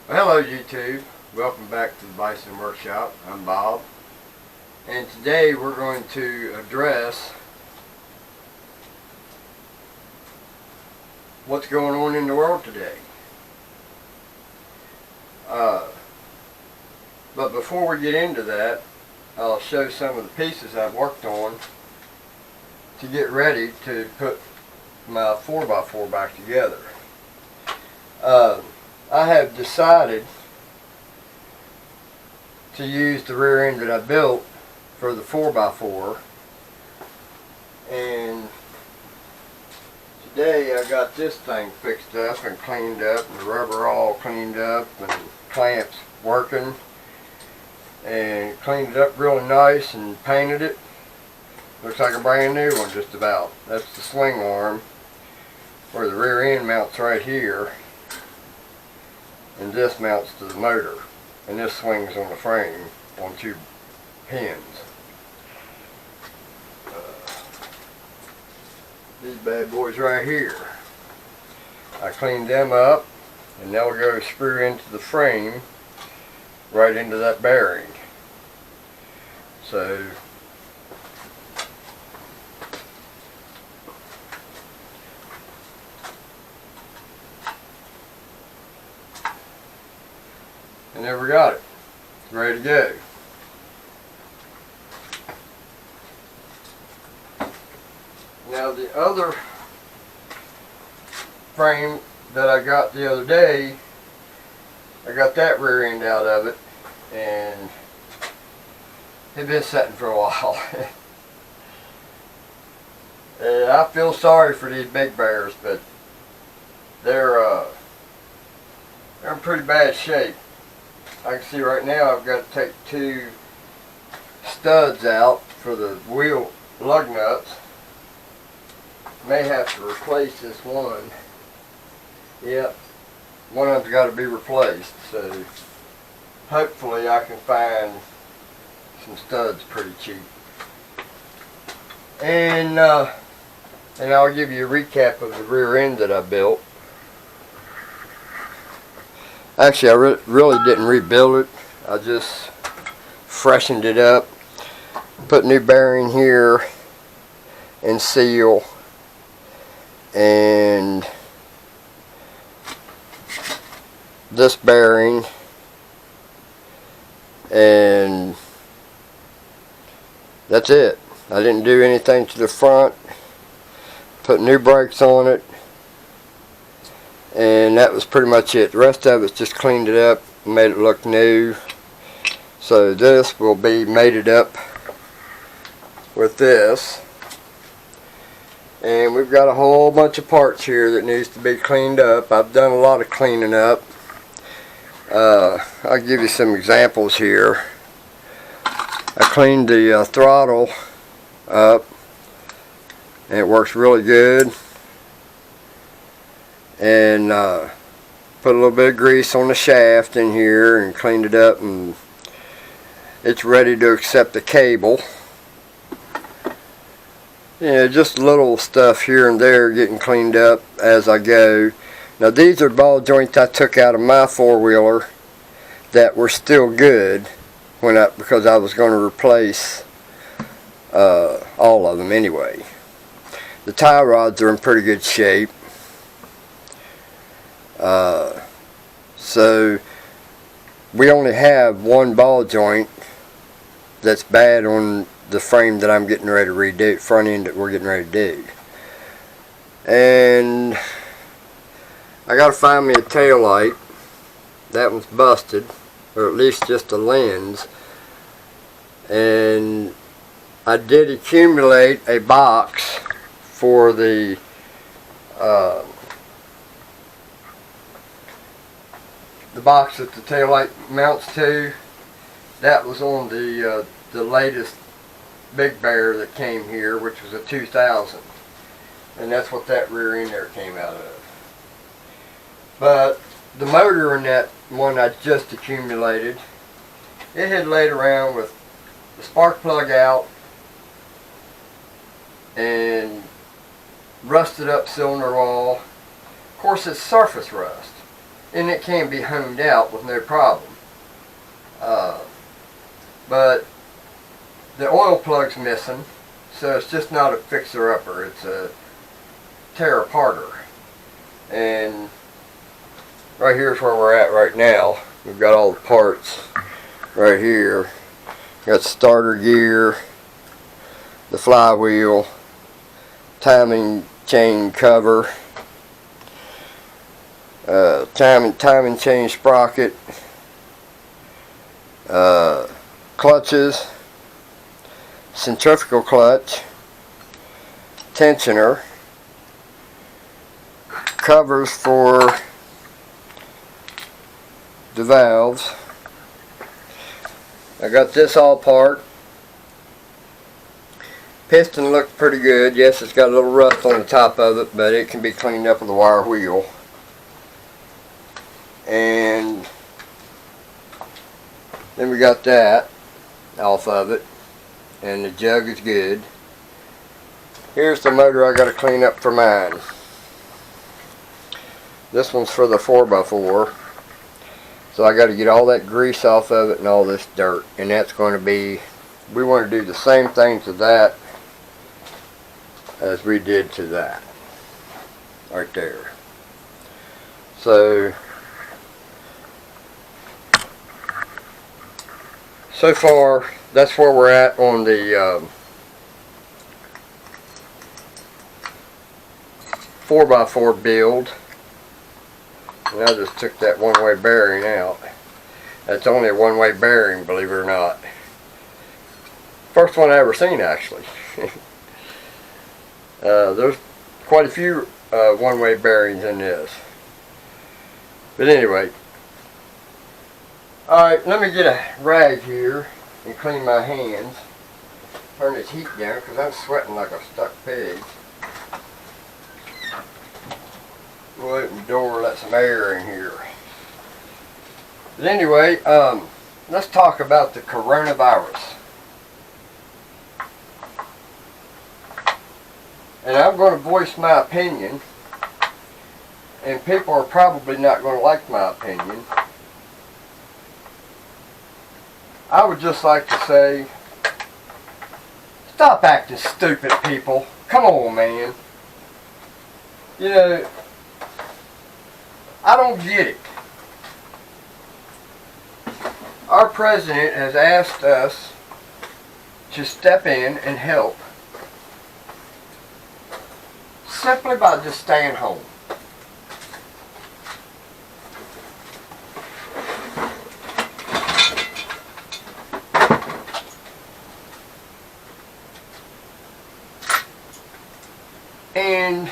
Well, hello YouTube, welcome back to the Bison Workshop. I'm Bob, and today we're going to address what's going on in the world today. But before we get into that, I'll show some of the pieces I've worked on to get ready to put my 4x4 back together. I have decided to use the rear end that I built for the 4x4, and today I got this thing fixed up and cleaned up, and the rubber all cleaned up and clamps working, and cleaned it up really nice and painted it. Looks like a brand new one just about. That's the swing arm where the rear end mounts right here, and this mounts to the motor, and this swings on the frame on 2 pins. These bad boys right here, I cleaned them up, and they'll go screw into the frame right into that bearing. So I never got it. It's ready to go. Now the other frame that I got the other day, I got that rear end out of it, and it's been sitting for a while. And I feel sorry for these big bears, but they're in pretty bad shape. I can see right now I've got to take 2 studs out for the wheel lug nuts. May have to replace this one. Yep, one of them's got to be replaced, so hopefully I can find some studs pretty cheap. And I'll give you a recap of the rear end that I built. Actually, I really didn't rebuild it. I just freshened it up, put new bearing here and seal, and this bearing, and that's it. I didn't do anything to the front. Put new brakes on it, and that was pretty much it. The rest of it's just cleaned it up and made it look new. So this will be mated up with this, and we've got a whole bunch of parts here that needs to be cleaned up. I've done a lot of cleaning up. I'll give you some examples here. I cleaned the throttle up, and it works really good. And put a little bit of grease on the shaft in here and cleaned it up, and it's ready to accept the cable. Yeah, just little stuff here and there getting cleaned up as I go. Now these are ball joints I took out of my 4-wheeler that were still good because I was going to replace all of them anyway. The tie rods are in pretty good shape. So we only have one ball joint that's bad on the frame that I'm getting ready to redo, front end that we're getting ready to do. And I gotta find me a tail light. That one's busted, or at least just a lens. And I did accumulate a box for the box that the tail light mounts to. That was on the latest Big Bear that came here, which was a 2000, and that's what that rear end there came out of. But the motor in that one I just accumulated, it had laid around with the spark plug out and rusted up cylinder wall. Of course, it's surface rust. and it can be honed out with no problem. But the oil plug's missing, so it's just not a fixer-upper, it's a tear-aparter. And right here's where we're at right now. We've got all the parts right here. Got the starter gear, the flywheel, timing chain cover, timing chain sprocket, clutches, centrifugal clutch, tensioner, covers for the valves. I got this all apart. Piston looks pretty good. Yes, it's got a little rust on the top of it, but it can be cleaned up with a wire wheel. And then we got that off of it, and the jug is good. Here's the motor I got to clean up for mine. This one's for the 4x4, so I got to get all that grease off of it and all this dirt, and that's going to be, we want to do the same thing to that as we did to that right there. So far that's where we're at on the 4x4 build. And I just took that one-way bearing out. That's only a one-way bearing, believe it or not. First one I ever seen, actually. There's quite a few one-way bearings in this. But anyway. Alright, let me get a rag here and clean my hands. Turn this heat down because I'm sweating like a stuck pig. We'll open the door, let some air in here. But anyway, let's talk about the coronavirus. And I'm going to voice my opinion, and people are probably not going to like my opinion. I would just like to say, stop acting stupid, people. Come on, man. You know, I don't get it. Our president has asked us to step in and help simply by just staying home. And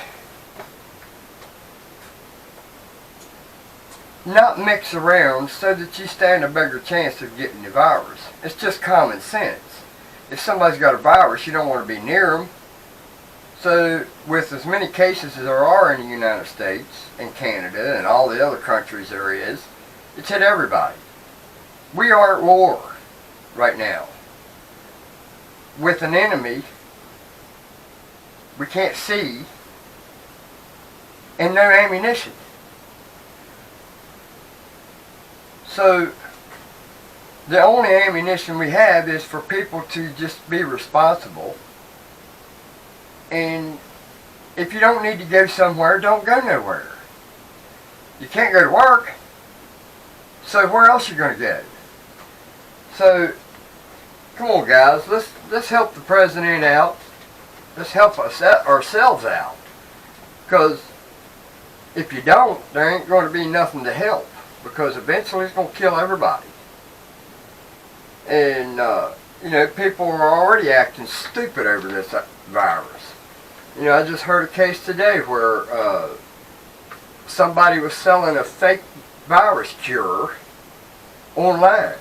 not mix around so that you stand a bigger chance of getting the virus. It's just common sense. If somebody's got a virus, you don't want to be near them. So with as many cases as there are in the United States and Canada and all the other countries there is, it's hit everybody. We are at war right now with an enemy we can't see and no ammunition. So the only ammunition we have is for people to just be responsible. And if you don't need to go somewhere, don't go nowhere. You can't go to work, so where else are you going to go? So come on, guys, let's help the president out. Let's help ourselves out. Because if you don't, there ain't going to be nothing to help. Because eventually it's going to kill everybody. And, you know, people are already acting stupid over this virus. You know, I just heard a case today where somebody was selling a fake virus cure online.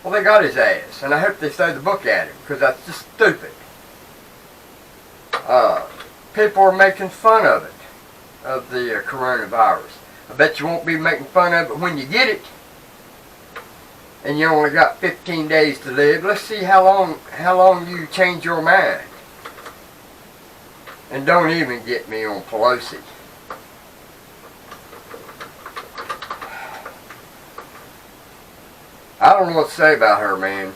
Well, they got his ass. And I hope they throw the book at him. Because that's just stupid. People are making fun of it. Of the coronavirus. I bet you won't be making fun of it when you get it. And you only got 15 days to live. Let's see how long you change your mind. And don't even get me on Pelosi. I don't know what to say about her, man.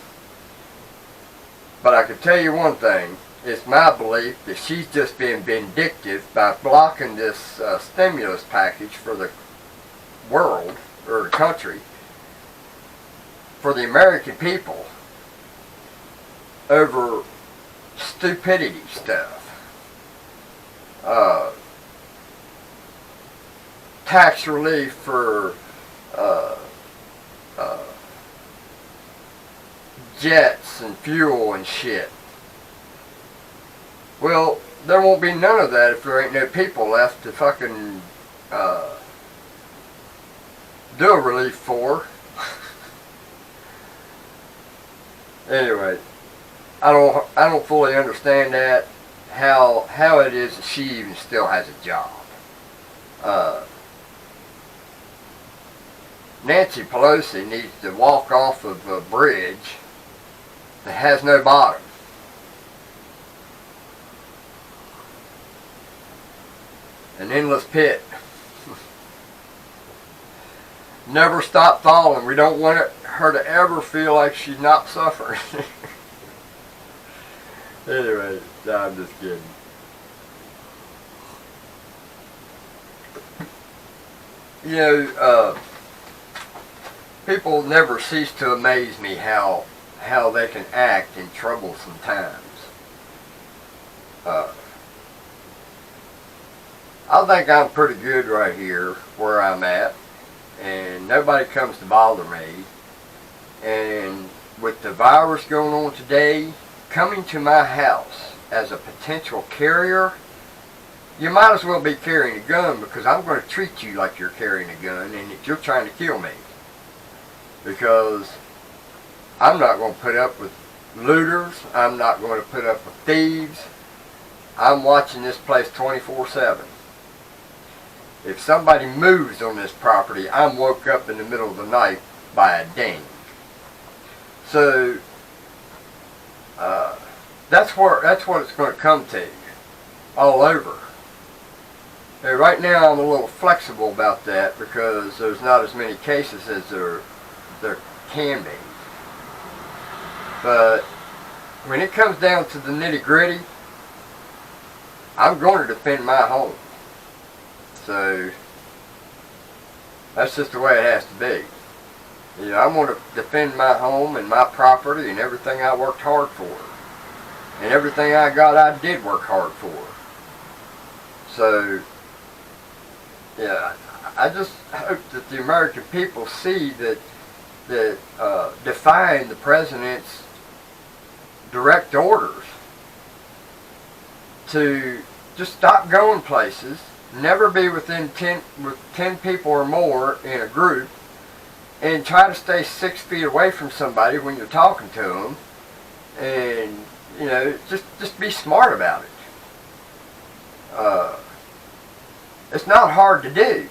But I can tell you one thing. It's my belief that she's just been vindictive by blocking this stimulus package for the world, or the country, for the American people, over stupidity stuff. Tax relief for jets and fuel and shit. Well, there won't be none of that if there ain't no people left to fucking do a relief for. Anyway, I don't fully understand that, how it is that she even still has a job. Nancy Pelosi needs to walk off of a bridge that has no bottom. An endless pit. Never stop falling. We don't want her to ever feel like she's not suffering. Anyway, no, I'm just kidding. You know, people never cease to amaze me how they can act in troublesome times. I think I'm pretty good right here where I'm at, and nobody comes to bother me. And with the virus going on today, coming to my house as a potential carrier, you might as well be carrying a gun, because I'm going to treat you like you're carrying a gun and that you're trying to kill me. Because I'm not going to put up with looters. I'm not going to put up with thieves. I'm watching this place 24/7. If somebody moves on this property, I'm woke up in the middle of the night by a ding. So that's what it's going to come to, all over. And right now I'm a little flexible about that, because there's not as many cases as there can be. But when it comes down to the nitty-gritty, I'm going to defend my home. So that's just the way it has to be. You know, I'm going to defend my home and my property and everything I worked hard for. And everything I got, I did work hard for. So, yeah, I just hope that the American people see that defying the president's direct orders to just stop going places, never be within 10 people or more in a group, and try to stay 6 feet away from somebody when you're talking to them, and you know, just be smart about it. It's not hard to do.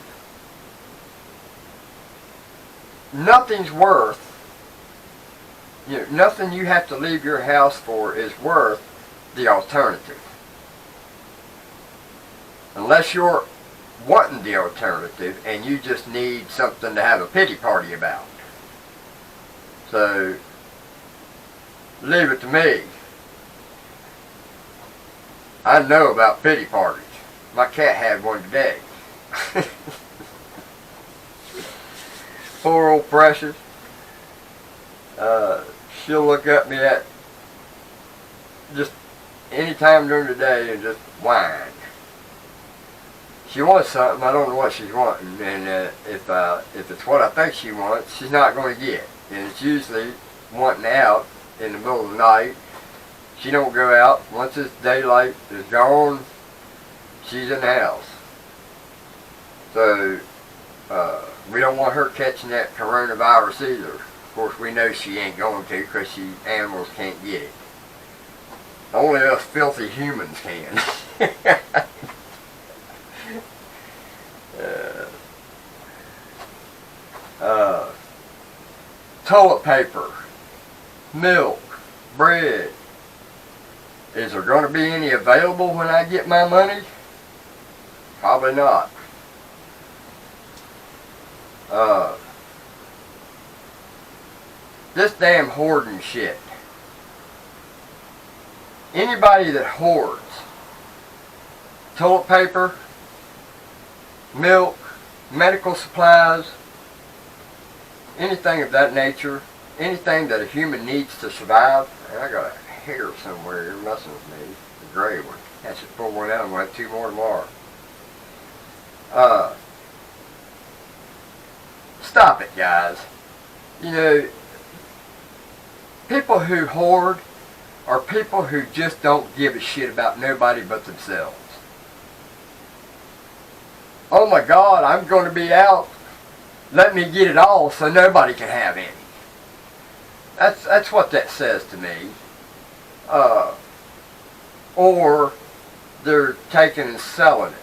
Nothing's worth, you know, nothing you have to leave your house for is worth the alternative. Unless you're wanting the alternative and you just need something to have a pity party about. So, leave it to me. I know about pity parties. My cat had one today. Poor old Precious. She'll look at me at just any time during the day and just whine. She wants something, I don't know what she's wanting, and if it's what I think she wants, she's not going to get. And it's usually wanting out in the middle of the night. She don't go out. Once it's daylight is gone, she's in the house. So we don't want her catching that coronavirus either. Of course, we know she ain't going to, because animals can't get it. Only us filthy humans can. Toilet paper, milk, bread. Is there going to be any available when I get my money? Probably not. this damn hoarding shit. Anybody that hoards toilet paper, milk, medical supplies, anything of that nature, anything that a human needs to survive. And I got a hair somewhere here messing with me, the gray one. I should pull one out. I'm going to have 2 more tomorrow. Stop it, guys. You know, people who hoard are people who just don't give a shit about nobody but themselves. Oh my God, I'm going to be out. Let me get it all so nobody can have any. That's what that says to me. Or they're taking and selling it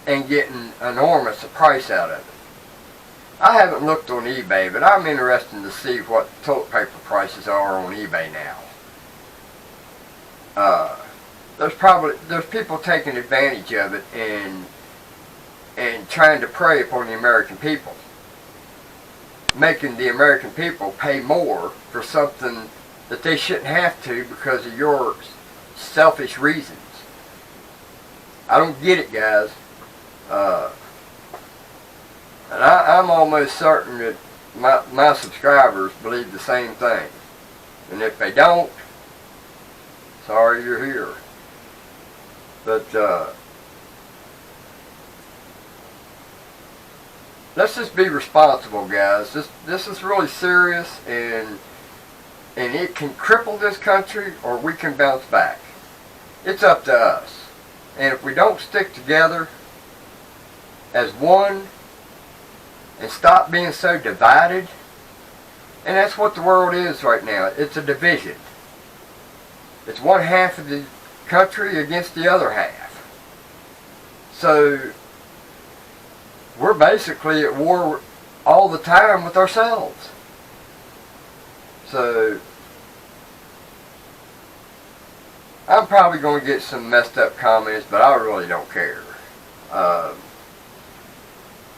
and getting enormous a price out of it. I haven't looked on eBay, but I'm interested to see what toilet paper prices are on eBay now. There's people taking advantage of it and trying to prey upon the American people, making the American people pay more for something that they shouldn't have to because of your selfish reasons. I don't get it, guys. And I'm almost certain that my subscribers believe the same thing. And if they don't, sorry you're here. But let's just be responsible, guys. This is really serious, and it can cripple this country or we can bounce back. It's up to us. And if we don't stick together as one and stop being so divided, and that's what the world is right now. It's a division. It's one half of the country against the other half. So we're basically at war all the time with ourselves. So I'm probably going to get some messed up comments, but I really don't care.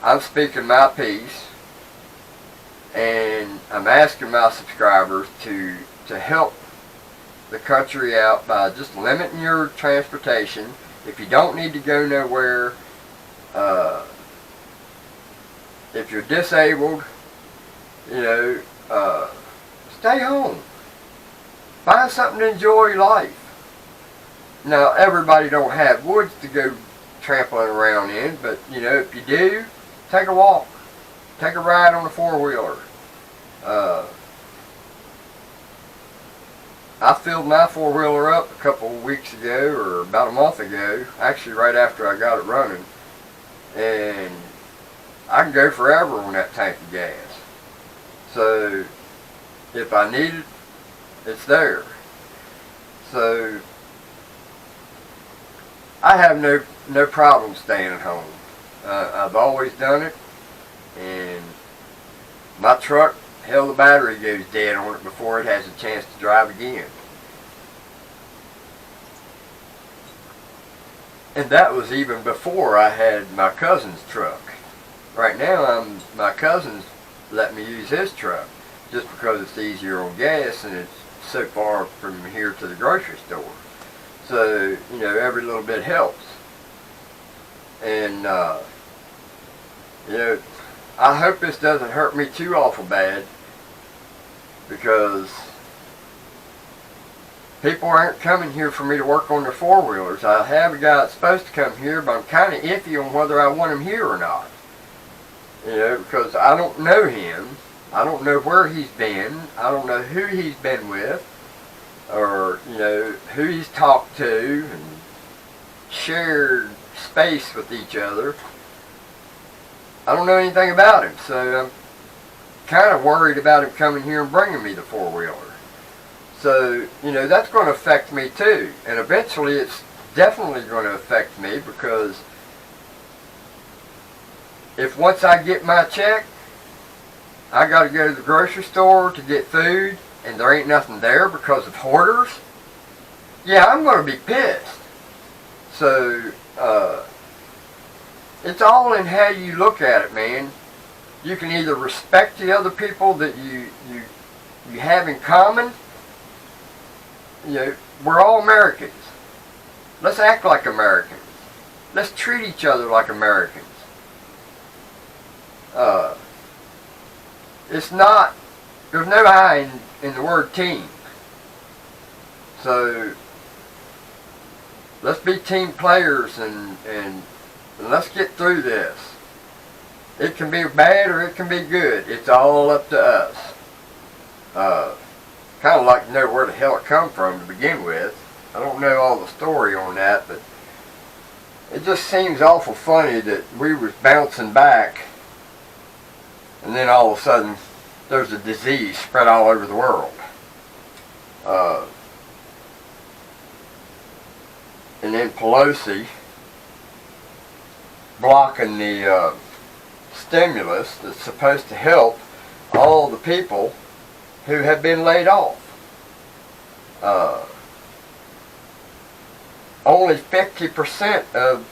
I'm speaking my piece, and I'm asking my subscribers to help the country out by just limiting your transportation. If you don't need to go nowhere, if you're disabled, you know, stay home. Find something to enjoy your life. Now, everybody don't have woods to go trampling around in, but, you know, if you do, take a walk. Take a ride on a four-wheeler. I filled my four-wheeler up a couple of weeks ago, or about a month ago, actually right after I got it running, and I can go forever on that tank of gas. So if I need it, it's there. So I have no problem staying at home. I've always done it, and my truck, hell, the battery goes dead on it before it has a chance to drive again. And that was even before I had my cousin's truck. Right now, my cousin's let me use his truck just because it's easier on gas and it's so far from here to the grocery store. So, you know, every little bit helps. And, you know, I hope this doesn't hurt me too awful bad, because people aren't coming here for me to work on their four-wheelers. I have a guy that's supposed to come here, but I'm kind of iffy on whether I want him here or not. You know, because I don't know him. I don't know where he's been. I don't know who he's been with, or, you know, who he's talked to and shared space with each other. I don't know anything about him, so I'm kind of worried about him coming here and bringing me the four-wheeler. So, you know, that's going to affect me too. And eventually it's definitely going to affect me, because if once I get my check, I got to go to the grocery store to get food, and there ain't nothing there because of hoarders, yeah, I'm going to be pissed. So, it's all in how you look at it, man. You can either respect the other people that you you have in common, we're all Americans. Let's act like Americans. Let's treat each other like Americans. There's no I in the word team. So let's be team players and let's get through this. It can be bad or it can be good. It's all up to us. Kind of like to know where the hell it come from to begin with. I don't know all the story on that, but it just seems awful funny that we was bouncing back and then all of a sudden there's a disease spread all over the world. And then Pelosi blocking the stimulus that's supposed to help all the people who have been laid off. Only 50% of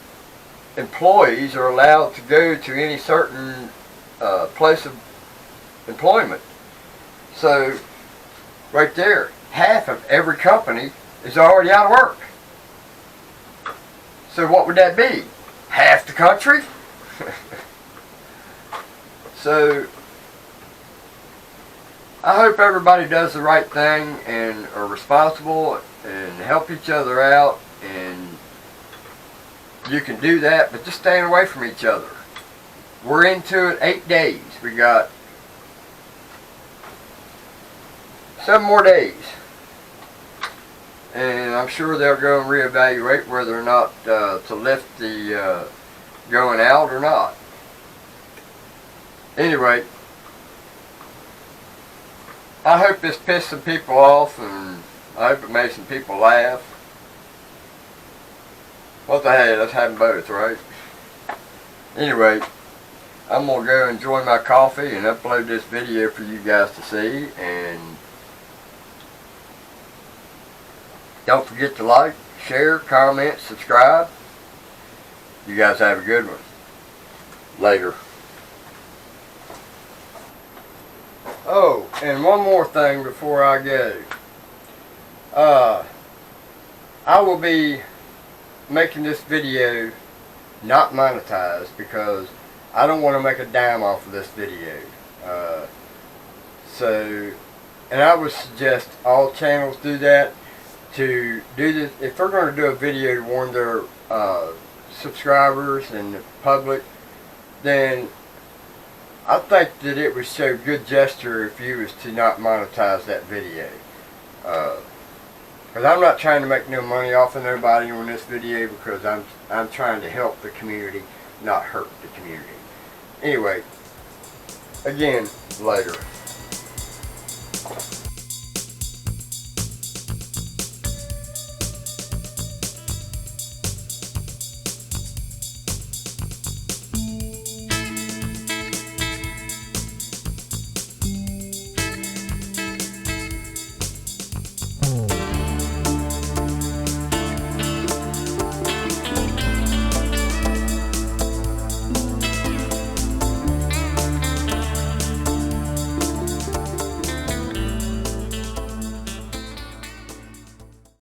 employees are allowed to go to any certain place of employment. So, right there, half of every company is already out of work. So what would that be? Half the country? So, I hope everybody does the right thing and are responsible and help each other out, and you can do that, but just staying away from each other. We're into it 8 days. We got 7 more days. And I'm sure they'll go and reevaluate whether or not to lift the going out or not. Anyway, I hope this pissed some people off, and I hope it made some people laugh. What the hell, let's have them both, right? Anyway, I'm going to go enjoy my coffee and upload this video for you guys to see, and don't forget to like, share, comment, subscribe. You guys have a good one. Later. Oh, and one more thing before I go. I will be making this video not monetized because I don't want to make a dime off of this video. And I would suggest all channels do that. To do this, if they're going to do a video to warn their subscribers and the public, then I think that it would show good gesture if you was to not monetize that video. Because I'm not trying to make no money off of nobody on this video, because I'm trying to help the community, not hurt the community. Anyway, again, later.